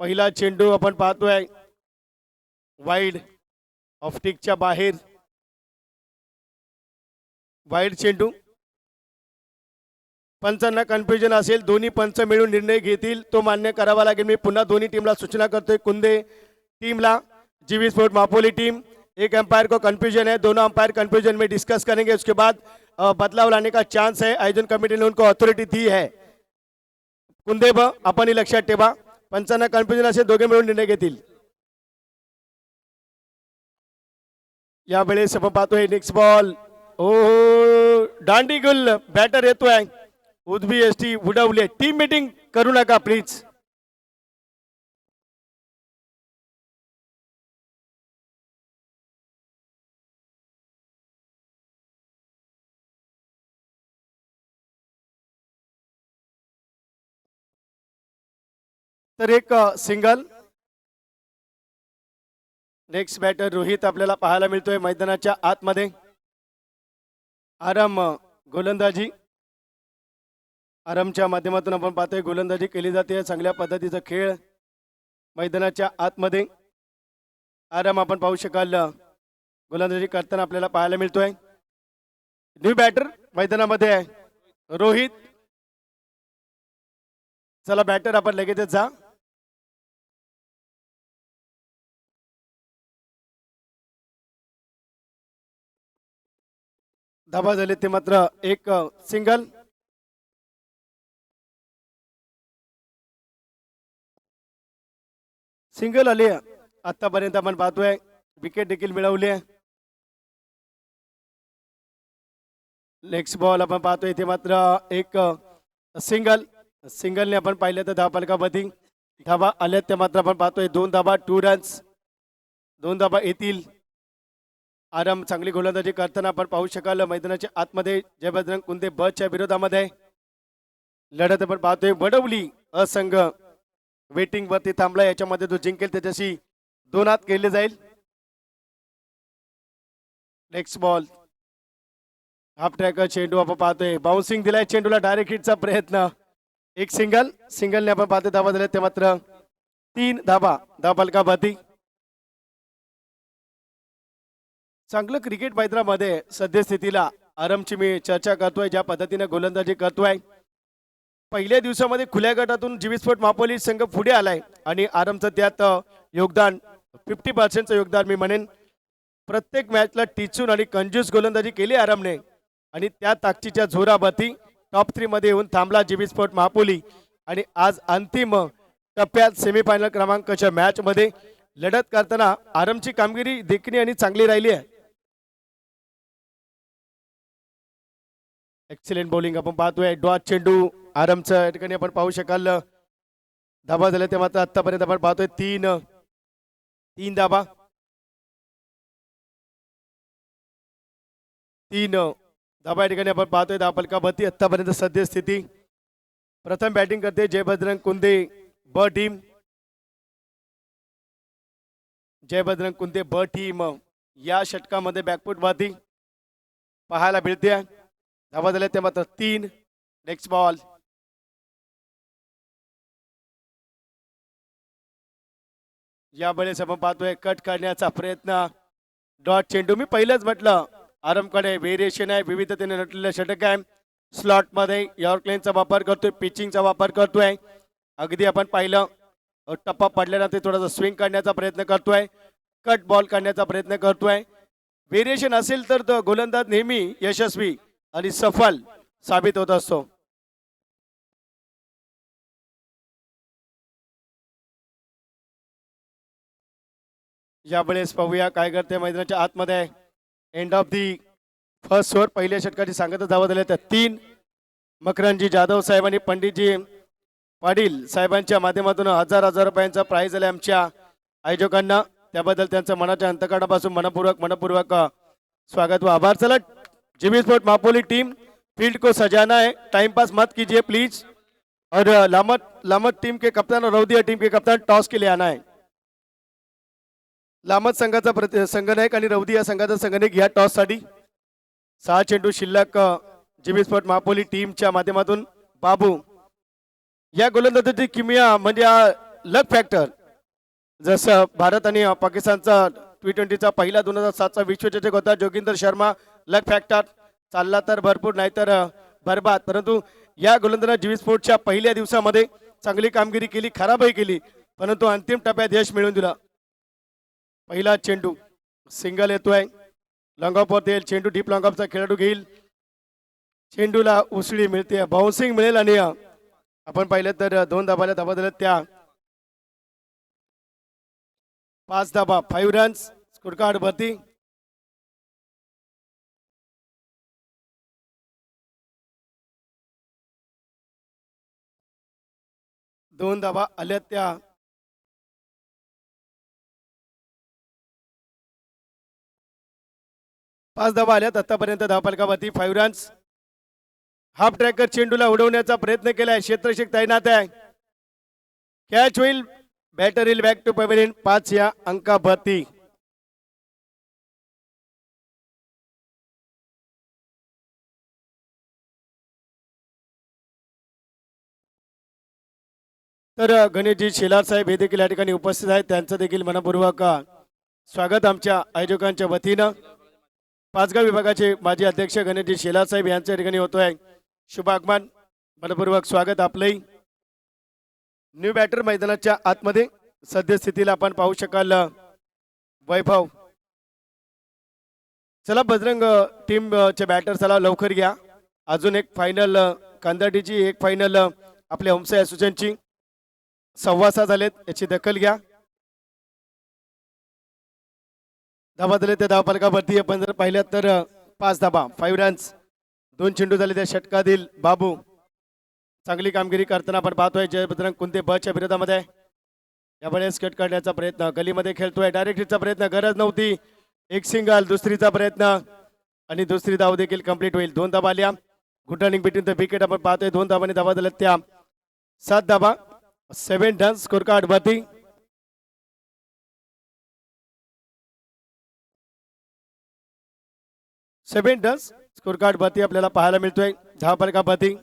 पहिला चेंडू आपण पाहतोय वाईड ऑप्टिकच्या बाहेर, वाईड चेंडू. पंचांना कन्फ्युजन असेल, दोन्ही पंच मिळून निर्णय घेतील, तो मान्य करावा लागेल. मी पुन्हा दोन्ही टीमला सूचना करतोय. कुंदे टीमला, जीवी स्पोर्ट मापोली टीम, एक अंपायर को कन्फ्यूजन है, दोनों अंपायर कन्फ्यूजन में डिस्कस करेंगे, उसके बाद बदलाव लाने का चांस है. आयोजन कमिटी ने उनको अथॉरिटी दी है. कुंदे आपण लक्षात ठेवा, पंचांना कन्फ्युजन असेल, दोघे मिळून निर्णय घेतील. यावेळेस आपण पाहतोय नेक्स्ट बॉल. ओ दांडी गुल बॅटर येतोय. उद्भी एसटी उडवले. टीम मीटिंग करू नका प्लीज. तर एक सिंगल. नेक्स्ट बॅटर रोहित आपल्याला पाहायला मिळतोय मैदानाच्या आतमध्ये. आराम गोलंदाजी, आरामच्या माध्यमातून आपण पाहतोय गोलंदाजी केली जाते. चांगल्या पद्धतीचा खेळ मैदानाच्या आतमध्ये. आराम आपण पाहू शकाल गोलंदाजी करताना आपल्याला पाहायला मिळतोय. न्यू बॅटर मैदानामध्ये आहे रोहित. चला बॅटर आपण लगेचच जा. धाबा झाले ते मात्र एक सिंगल. सिंगल आले. आतापर्यंत आपण पाहतोय विकेट देखील मिळवली. नेक्स्ट बॉल आपण पाहतोय इथे मात्र एक सिंगल. सिंगलने आपण पाहिलं तर धावफलकामध्ये धाबा आल्या ते मात्र आपण पाहतोय 2 धाबा 2 रन्स. 2 धाबा येतील. आराम चांगली गोलंदाजी करताना आपण पाहू शकाल मैदानाच्या आतमध्ये. जय बजरंग कुंदे बच्या विरोधामध्ये लढत आपण पाहतोय. वडवली असंघ वेटिंग वरती थांबला. याच्यामध्ये जो जिंकेल त्याच्याशी 2 हात केले जाईल. नेक्स्ट बॉल हाफ ट्रॅकर चेंडू आपण पाहतोय. बाउन्सिंग दिलाय चेंडूला, डायरेक्ट हिटचा प्रयत्न. एक सिंगल. सिंगलने आपण पाहतोय धाबा दिले ते मात्र 3 धाबा. धावफलकामध्ये चांगलं क्रिकेट मैदानामध्ये सद्यस्थितीला आरामची मी चर्चा करतोय. ज्या पद्धतीने गोलंदाजी करतोय, पहिल्या दिवसामध्ये खुल्या गटातून जीवी स्पोर्ट मापोली संघ पुढे आलाय आणि आरामचं त्यात योगदान 50% योगदान मी म्हणेन. प्रत्येक मॅचला टिचून आणि कंजूस गोलंदाजी केली आरामने आणि त्या ताकदीच्या जोरावरती टॉप 3 मध्ये येऊन थांबला जीवी स्पोर्ट मापोली. आणि आज अंतिम टप्प्यात सेमीफायनल क्रमांकाच्या मॅच मध्ये लढत करताना आरामची कामगिरी देखणी आणि चांगली राहिली आहे. एक्सलेंट बॉलिंग आपण पाहतोय. डॉट चेंडू आरामचं या ठिकाणी आपण पाहू शकाल. धाबा झाले ते मात्र आतापर्यंत आपण पाहतोय 3 धाबा. 3 धाबा या ठिकाणी आपण पाहतोय. धावफलकावरती आतापर्यंत सद्यस्थिती. प्रथम बॅटिंग करते जय बजरंग कुंदे ब टीम. जय बजरंग कुंदे ब टीम या षटकामध्ये बॅकफूट वरती पाहायला मिळते. धाबा झाले ते मात्र 3. Next ball. यावेळेस आपण पाहतोय कट करण्याचा प्रयत्न. डॉट चेंडू. मी पहिलंच म्हटलं आरामकडे व्हेरिएशन आहे, विविधतेने नटलेलं षटक आहे. स्लॉट मध्ये यॉर्क लेनचा वापर करतोय, पिचिंगचा वापर करतोय. अगदी आपण पाहिलं टप्पा पडल्यानंतर थोडासा स्विंग करण्याचा प्रयत्न करतोय, कट बॉल करण्याचा प्रयत्न करतोय. व्हेरिएशन असेल तर तो गोलंदाज नेहमी यशस्वी आणि सफल साबित होत असतो. यावेळेस पाहूया काय करते मैदानाच्या आतमध्ये. End of the first over. पहिल्या षटकाची सांगता धावा झाल्या त्या 3. मकरंजी जाधव साहेब आणि पंडितजी पाटील साहेबांच्या माध्यमातून हजार रुपयांचा प्राइज आला आमच्या आयोजकांना. त्याबद्दल त्यांचं मनाच्या अंतकरणापासून मनपूर्वक स्वागत व आभार. चला जीवी स्पोर्ट मापोली टीम, फील्ड को सजाना है, टाइम पास मत कीजिए प्लीज. और लामत टीम के कप्तान और रौदिया टीम के कप्तान टॉस के लिए आना है. लामत संघाचा संघनायक आणि रौदिया संघाचा संघनायक या टॉस साठी. 6 चेंडू शिल्लक जीवी स्पोर्ट मापोली टीमच्या माध्यमातून बाबू या गोलंदाजीची किमया म्हणजे हा लक फॅक्टर. जसं भारत आणि पाकिस्तानचा T20चा पहिला 2007चा विश्वचषक होता. जोगिंदर शर्मा लक फॅक्टर, चालला तर भरपूर नाहीतर बरबाद. परंतु या गोलंदाजाने जीवी स्पोर्टच्या पहिल्या दिवसामध्ये चांगली कामगिरी केली, खराबही केली, परंतु अंतिम टप्प्यात यश मिळवून दिलं. पहिला चेंडू सिंगल येतोय, लॉंग ऑफ वरती येईल चेंडू, डीप लॉंग ऑफचा खेळाडू घेईल, चेंडूला उसळी मिळते, बाउन्सिंग मिळेल आणि आपण पाहिलं तर 2 धाबाला धाबा दिल्या त्या 5 धाबा 5 रन्स स्कोर कार्ड वरती. दोन धाबा आल्या त्या 5 धाबा आल्यात आतापर्यंत धावफलकावरती 5 रन्स. हाफ ट्रॅकर चेंडूला उडवण्याचा प्रयत्न केलाय, क्षेत्ररक्षक तैनात आहे, कॅच होईल, बॅटर येईल बॅक टू पवेलियन 5 या अंकावरती. तर गणेशजी शेलार साहेब हे देखील या ठिकाणी उपस्थित आहेत, त्यांचं देखील मनपूर्वक स्वागत आमच्या आयोजकांच्या वतीनं. पाचगाव विभागाचे माजी अध्यक्ष गणेशजी शेलार साहेब यांच्या या ठिकाणी होतोय शुभ आगमन, मनपूर्वक स्वागत आपलंही. न्यू बॅटर मैदानाच्या आतमध्ये सद्यस्थितीला आपण पाहू शकाल वैभव. चला बजरंग टीमचे बॅटर चला लवकर घ्या, अजून एक फायनल कांदाडीची, एक फायनल आपल्या होमसाय असोसिएशनची 6:15 झालेत, याची दखल घ्या. धाबा दिले त्या धावफलकावरती आपण जर पाहिलं तर 5 धाबा 5 रन्स. 2 चेंडू झाले त्या षटकातील बाबू, चांगली कामगिरी करताना आपण पाहतोय. जय बजरंग कुंते बच्या विरोधामध्ये यावेळेस कट काढण्याचा प्रयत्न, गलीमध्ये खेळतोय, डायरेक्ट हिटचा प्रयत्न, गरज नव्हती, एक सिंगल, दुसरीचा प्रयत्न आणि दुसरी धाव देखील कंप्लीट होईल. 2 धाबा आल्या, good running between the wicket आपण पाहतोय. 2 धाबांनी धाबा दिल्या त्या 7 धाबा 7 रन्स स्कोर कार्ड वरती. सेवन रन्स स्कोर कार्ड वरती आपल्याला पाहायला मिळतोय धावफलकावरती.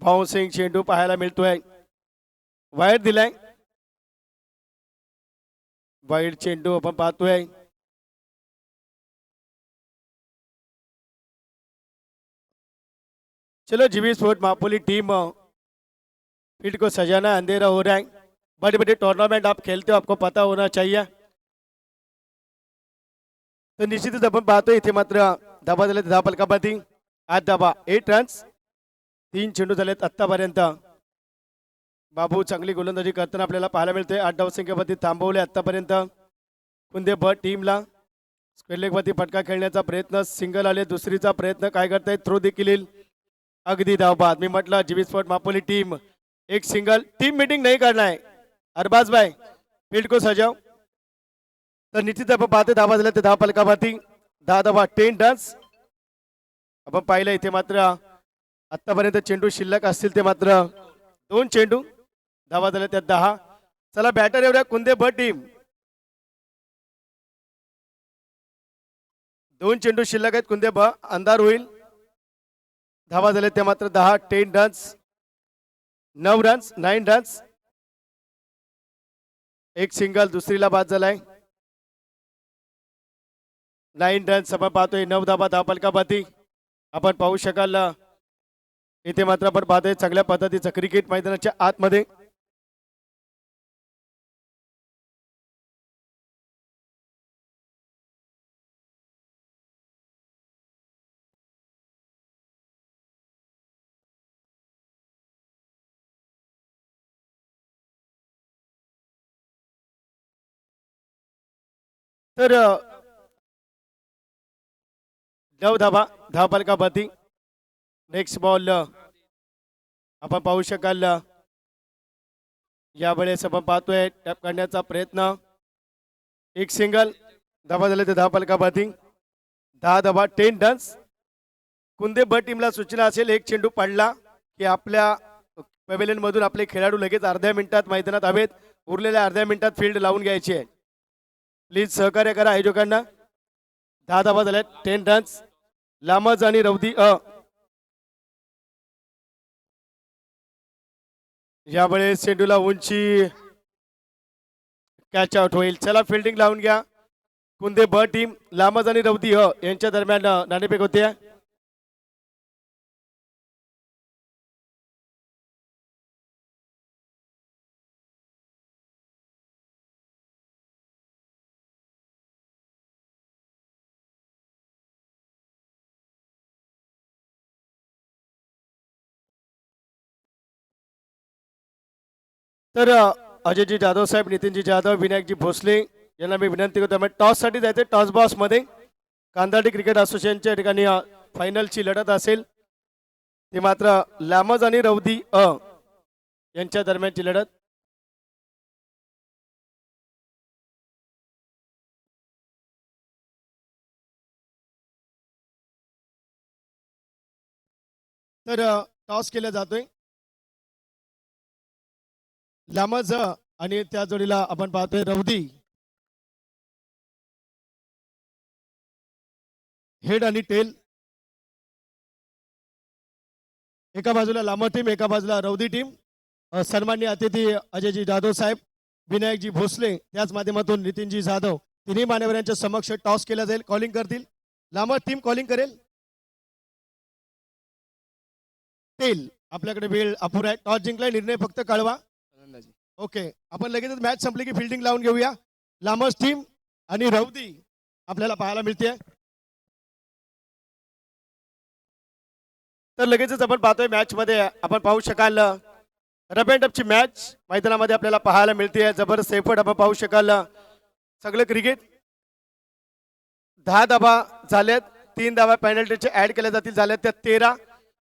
बाउन्सिंग चेंडू पाहायला मिळतोय, वाईड दिलाय, वाईड चेंडू आपण पाहतोय. चलो जीवी स्पोर्ट मापोली टीम फील्ड को सजाना, अंधेरा हो रहा है, बड़े बड़े टूर्नामेंट आप खेलते हो, आपको पता होना चाहिए. तर निश्चितच आपण पाहतोय इथे मात्र धाबा झाले धावफलकावरती 8 धाबा 8 रन्स. 3 चेंडू झालेत आतापर्यंत. बाबू चांगली गोलंदाजी करताना आपल्याला पाहायला मिळते. 8 धावसंख्येवरती थांबवले आतापर्यंत कुंदे ब टीमला. स्क्वेअर लेग वरती फटका खेळण्याचा प्रयत्न, सिंगल आले, दुसरीचा प्रयत्न काय करतायत, थ्रो देखील येईल, अगदी धावबाद. मी म्हटलं जीवी स्पोर्ट मापोली टीम एक सिंगल, टीम मीटिंग नहीं करना है, अरबाज भाई फील्ड को सजाओ. तर निश्चित आपण पाहते धाबा झाल्या ते धावफलकावरती 10 धाबा 10 रन्स. आपण पाहिलं इथे मात्र आतापर्यंत चेंडू शिल्लक असतील ते मात्र 2 चेंडू, धाबा झाल्या त्या 10. चला बॅटर एवढ्या कुंदे ब टीम, 2 चेंडू शिल्लक आहेत कुंदे ब, अंधार होईल. धाबा झाले ते मात्र 10 10 रन्स 9 रन्स 9 रन्स. एक सिंगल, दुसरीला बाद झालाय, 9 रन्स. आपण पाहतोय 9 धाबा धावफलकावरती. आपण पाहू शकाल इथे मात्र आपण पाहतोय चांगल्या पद्धतीचं क्रिकेट मैदानाच्या आतमध्ये तर 9 धाबा धावफलकावरती. नेक्स्ट बॉल आपण पाहू शकाल यावेळेस आपण पाहतोय टॅप करण्याचा प्रयत्न, एक सिंगल, धाबा झाले ते धावफलकावरती 10 धाबा 10 रन्स. कुंदे ब टीमला सूचना असेल, एक चेंडू पडला की आपल्या पवेलियन मधून आपले खेळाडू लगेच अर्ध्या मिनिटात मैदानात हवेत, उरलेल्या अर्ध्या मिनिटात फील्ड लावून घ्यायची आहे. प्लीज सहकार्य करा आयोजकांना. 10 धावा झाल्या, 10 रन्स. लामज आणि रौदी यावेळेस चेंडूला उंची, कॅच आउट होईल. चला फिल्डिंग लावून घ्या. कुंदे ब टीम लामज आणि रौदी यांच्या दरम्यान नाणेफेक होते. तर अजयजी जाधव साहेब, नितीनजी जाधव, विनायकजी भोसले यांना मी विनंती करतो, टॉस साठी जायचे. टॉस बॉक्स मध्ये कांदाटी क्रिकेट असोसिएशनच्या ठिकाणी फायनलची लढत असेल. ती मात्र लामज आणि रौदी यांच्या दरम्यानची लढत. तर टॉस केला जातोय. लामज आणि त्या जोडीला आपण पाहतोय रौदी. हेड आणि टेल. एका बाजूला लामज टीम, एका बाजूला रौदी टीम. सन्माननीय अतिथी अजयजी जाधव साहेब, विनायकजी भोसले, त्याच माध्यमातून नितीनजी जाधव, तिन्ही मान्यवरांच्या समक्ष टॉस केला जाईल. कॉलिंग करतील. लामज टीम कॉलिंग करेल. टेल आपल्याकडे वेळ अपुरा आहे. टॉस जिंकलाय, निर्णय फक्त कळवा. ओके, आपण लगेचच मॅच संपली की फिल्डिंग लावून घेऊया. लामज टीम आणि रौदी आपल्याला पाहायला मिळते. तर लगेचच आपण पाहतोय मॅच मध्ये आपण पाहू शकाल रफ अँड टफची मॅच मैदानामध्ये आपल्याला पाहायला मिळते. जबरदस्त एफर्ट आपण पाहू शकाल. सगळं क्रिकेट 10 धावा झाल्यात. 3 धावा पेनल्टीचे ऍड केल्या जातील, झाल्यात त्या 13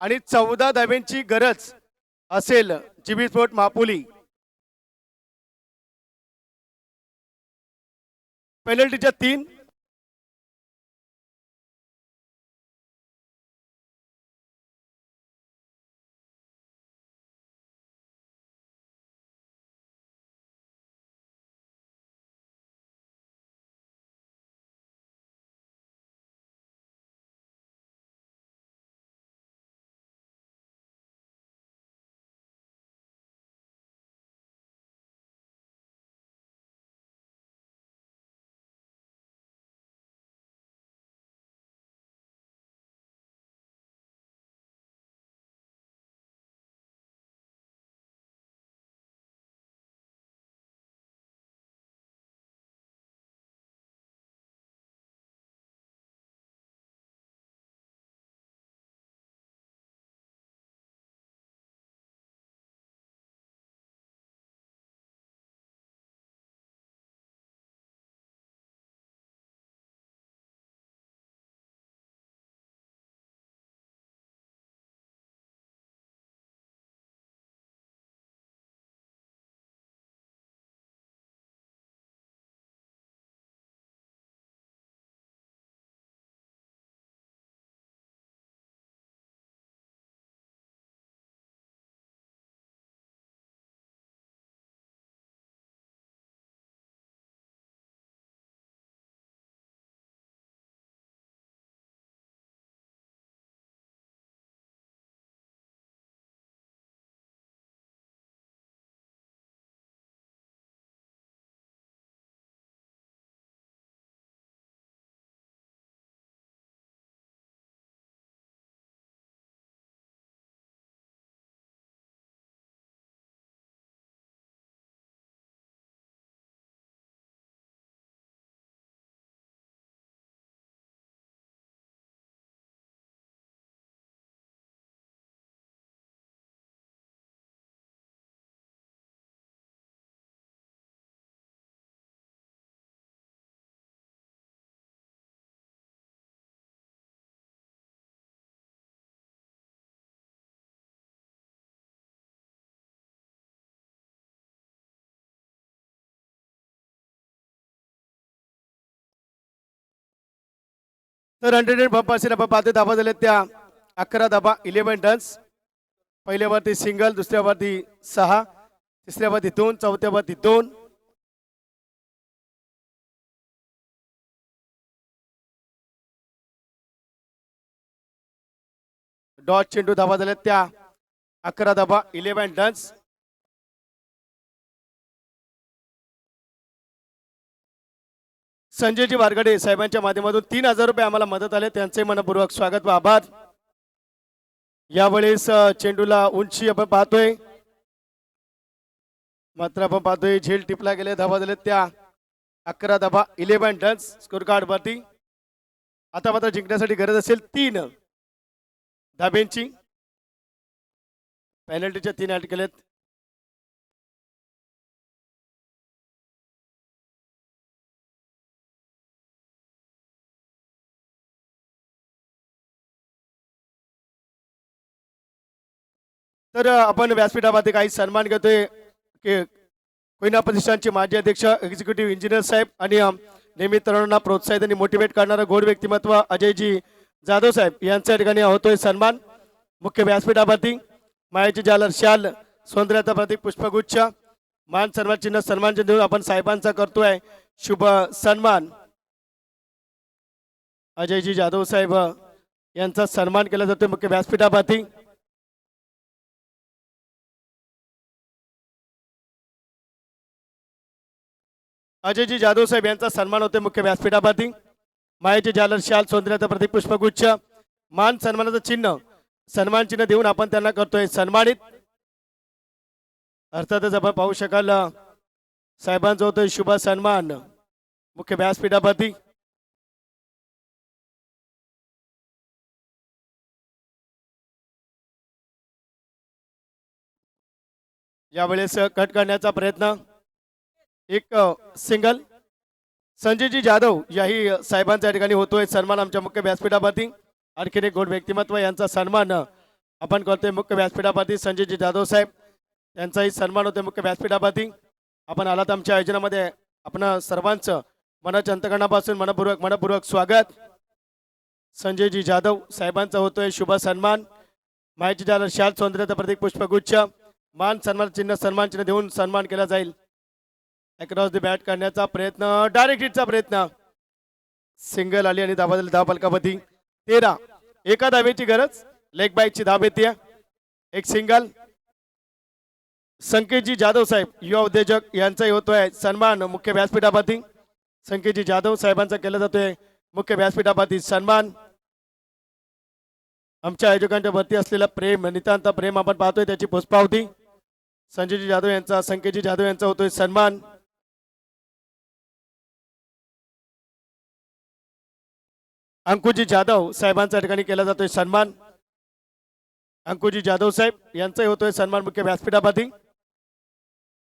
आणि 14 धाव्यांची गरज असेल जीबी स्पोर्ट मापुली. पेनल्टीच्या 3. तर 100 बंप असेल. आपण पाहते धाबा झाले त्या 11 धाबा, 11 रन्स. पहिल्यावरती सिंगल, दुसऱ्यावरती 6, तिसऱ्यावरती 2, चौथ्यावरती 2. डॉट चेंडू धावा झाल्या त्या 11 धावा 11 रन्स. संजयजी वारगडे साहेबांच्या माध्यमातून 3000 रुपये आम्हाला मदत आले, त्यांचे मनपूर्वक स्वागत व आभार. यावेळेस चेंडूला उंची आपण पाहतोय, मात्र आपण पाहतोय झेल टिपला गेले, धावा झाले त्या 11 धावा 11 रन्स स्कोर कार्ड वरती. आता मात्र जिंकण्यासाठी गरज असेल 3 धाब्यांची. पेनल्टीच्या 3 ऍड केलेत. तर आपण व्यासपीठामध्ये काही सन्मान घेतोय की कोयना प्रतिष्ठानचे माजी अध्यक्ष एक्झिक्युटिव्ह इंजिनियर साहेब आणि नेहमी तरुणांना प्रोत्साहित आणि मोटिवेट करणारं गोड व्यक्तिमत्व अजयजी जाधव साहेब यांच्या ठिकाणी होतोय सन्मान. मुख्य व्यासपीठावरती मायाची जालर शाल सौंदर्याचा प्रतीक पुष्पगुच्छ मान सन्मान चिन्ह सन्मान देऊन आपण साहेबांचा करतोय शुभ सन्मान. अजयजी जाधव साहेब यांचा सन्मान केला जातोय मुख्य व्यासपीठावरती. अजयजी जाधव साहेब यांचा सन्मान होते मुख्य व्यासपीठावरती. मायाची जालर शाल सौंदर्याचा प्रतीक पुष्पगुच्छ मान सन्मानाचं चिन्ह सन्मान चिन्ह देऊन आपण त्यांना करतोय सन्मानित. अर्थातच आपण पाहू शकाल साहेबांचा होतोय शुभ सन्मान मुख्य व्यासपीठावरती. यावेळेस कट करण्याचा प्रयत्न, एक सिंगल संजयजी जाधव याही साहेबांच्या ठिकाणी होतोय सन्मान आमच्या मुख्य व्यासपीठावरती. आणखीन एक गोड व्यक्तिमत्व यांचा सन्मान आपण करतोय मुख्य व्यासपीठावरती. संजयजी जाधव साहेब यांचाही सन्मान होतोय मुख्य व्यासपीठावरती. आपण आलात आमच्या आयोजनामध्ये, आपण सर्वांचं मनाच्या अंतकरणापासून मनपूर्वक स्वागत. संजयजी जाधव साहेबांचा होतोय शुभ सन्मान. मायाची जालर शाल सौंदर्याचा प्रतीक पुष्पगुच्छ मान सन्मान चिन्ह देऊन सन्मान केला जाईल. अक्रॉस द बॅट करण्याचा प्रयत्न, डायरेक्ट हिटचा प्रयत्न, सिंगल आली आणि धावा धाव फलकावरती 13. एका धावेची गरज, लेग बाईकची धाव येते, एक सिंगल. संकेतजी जाधव साहेब युवा उद्योजक यांचाही होतोय सन्मान मुख्य व्यासपीठावरती. संकेतजी जाधव साहेबांचा केला जातोय मुख्य व्यासपीठावरती सन्मान. आमच्या आयोजकांच्या वरती असलेला प्रेम, नितांत प्रेम आपण पाहतोय, त्याची पोचपावती. संजयजी जाधव यांचा, संकेतजी जाधव यांचा होतोय सन्मान. अंकुजी जाधव साहेबांच्या ठिकाणी केला जातोय सन्मान. अंकुजी जाधव साहेब यांचाही होतोय सन्मान मुख्य व्यासपीठावरती.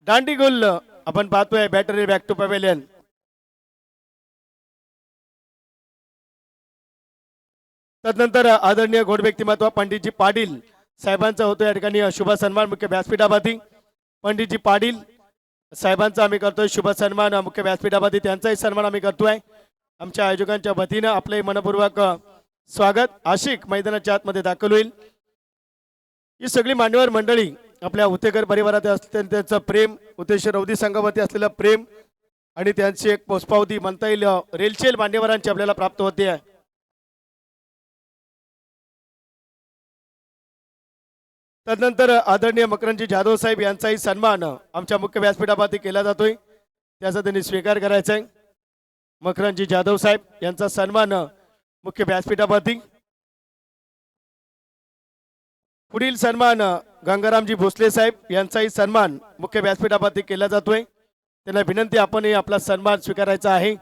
दांडी गोल आपण पाहतोय बॅटरी बॅक टू पवेलियन. तदनंतर आदरणीय गोड व्यक्तिमत्व पंडितजी पाटील साहेबांचा होतोय या ठिकाणी शुभ सन्मान मुख्य व्यासपीठावरती. पंडितजी पाटील साहेबांचा आम्ही करतोय शुभ सन्मान मुख्य व्यासपीठावरती. त्यांचाही सन्मान आम्ही करतोय आमच्या आयोजकांच्या वतीनं. आपले मनपूर्वक स्वागत. आशिक मैदानाच्या आतमध्ये दाखल होईल. ही सगळी मान्यवर मंडळी आपल्या उतेकर परिवारात असलेलं त्यांचं प्रेम, उतेश रौदी संघावरती असलेलं प्रेम आणि त्यांची एक पोचपावती म्हणता येईल रेलचेल मान्यवरांची आपल्याला प्राप्त होते. तदनंतर आदरणीय मकरंदजी जाधव साहेब यांचाही सन्मान आमच्या मुख्य व्यासपीठावरती केला जातोय, त्याचा त्यांनी स्वीकार करायचा आहे. मकरंदजी जाधव साहेब यांचा सन्मान मुख्य व्यासपीठावरती. पुढील सन्मान गंगारामजी भोसले साहेब यांचाही सन्मान मुख्य व्यासपीठावरती केला जातोय. त्यांना विनंती, आपण आपला सन्मान स्वीकारायचा आहे.